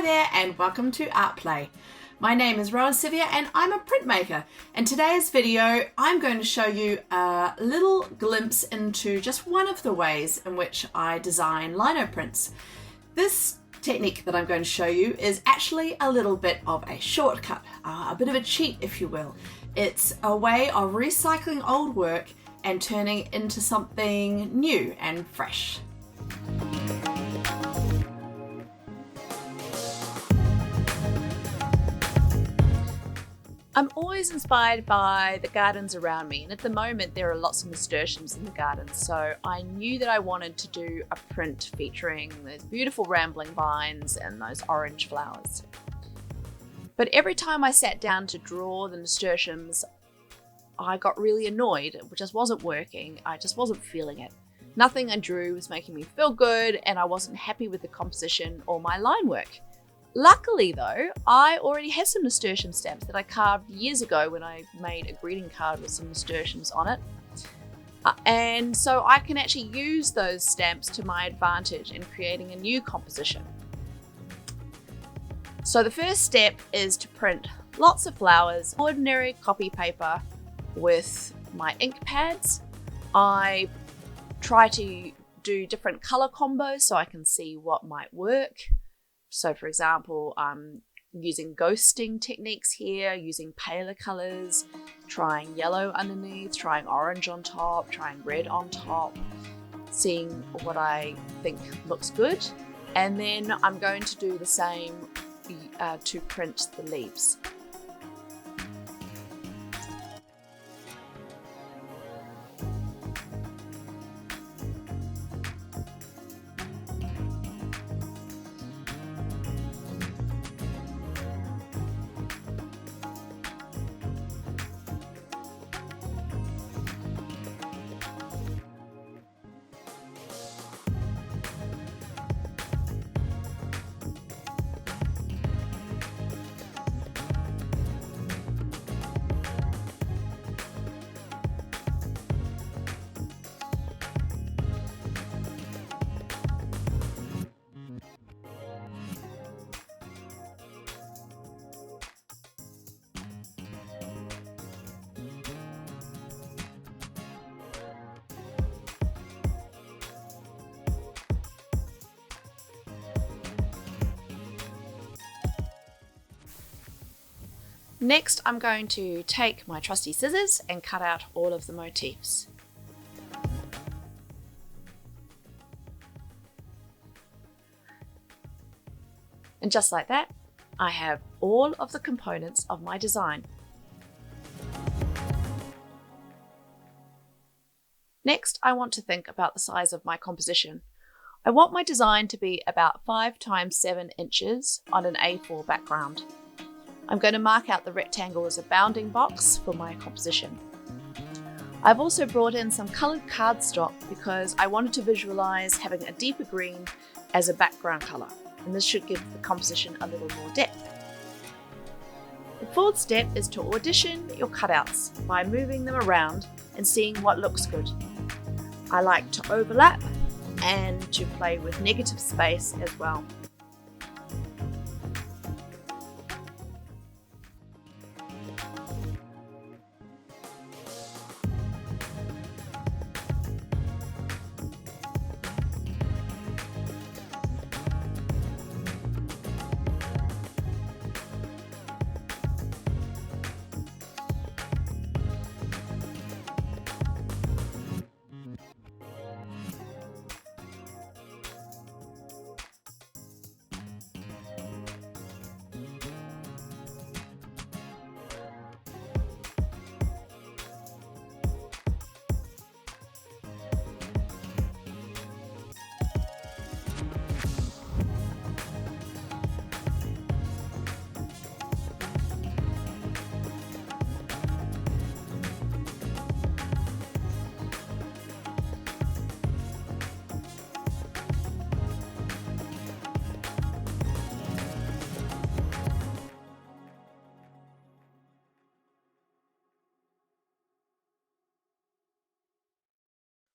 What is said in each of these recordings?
there and welcome to Art Play. My name is Rowan Sivia and I'm a printmaker. In today's video I'm going to show you a little glimpse into just one of the ways in which I design linoprints. This technique that I'm going to show you is actually a little bit of a shortcut, a bit of a cheat if you will. It's a way of recycling old work and turning it into something new and fresh. I'm always inspired by the gardens around me, and at the moment there are lots of nasturtiums in the garden, so I knew that I wanted to do a print featuring those beautiful rambling vines and those orange flowers. But every time I sat down to draw the nasturtiums, I got really annoyed. It just wasn't working. I just wasn't feeling it. Nothing I drew was making me feel good, and I wasn't happy with the composition or my line work. Luckily though, I already have some nasturtium stamps that I carved years ago when I made a greeting card with some nasturtiums on it. And so I can actually use those stamps to my advantage in creating a new composition. So the first step is to print lots of flowers, ordinary copy paper with my ink pads. I try to do different color combos so I can see what might work. So for example, I'm using ghosting techniques here, using paler colors, trying yellow underneath, trying orange on top, trying red on top, seeing what I think looks good. And then I'm going to do the same to print the leaves. Next, I'm going to take my trusty scissors and cut out all of the motifs. And just like that, I have all of the components of my design. Next, I want to think about the size of my composition. I want my design to be about 5 × 7 inches on an A4 background. I'm going to mark out the rectangle as a bounding box for my composition. I've also brought in some coloured cardstock because I wanted to visualise having a deeper green as a background colour, and this should give the composition a little more depth. The fourth step is to audition your cutouts by moving them around and seeing what looks good. I like to overlap and to play with negative space as well.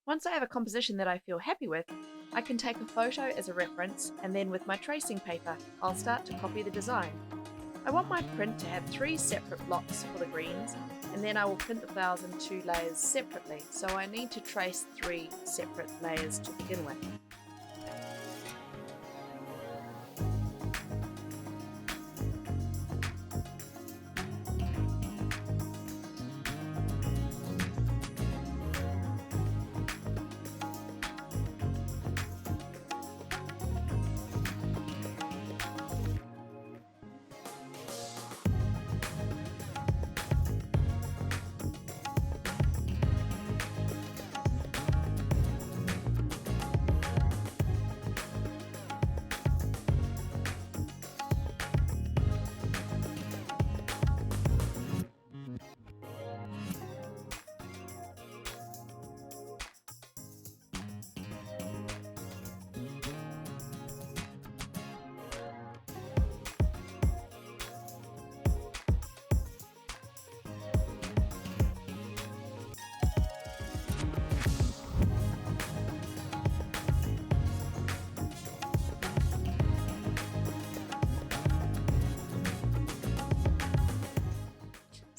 Once I have a composition that I feel happy with, I can take a photo as a reference, and then with my tracing paper, I'll start to copy the design. I want my print to have 3 separate blocks for the greens, and then I will print the flowers in 2 layers separately, so I need to trace 3 separate layers to begin with.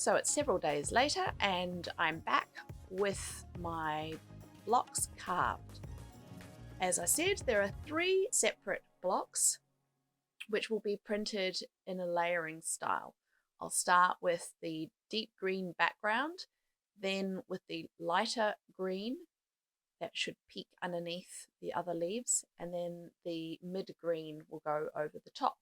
So it's several days later and I'm back with my blocks carved. As I said, there are 3 separate blocks which will be printed in a layering style. I'll start with the deep green background, then with the lighter green that should peek underneath the other leaves, and then the mid green will go over the top.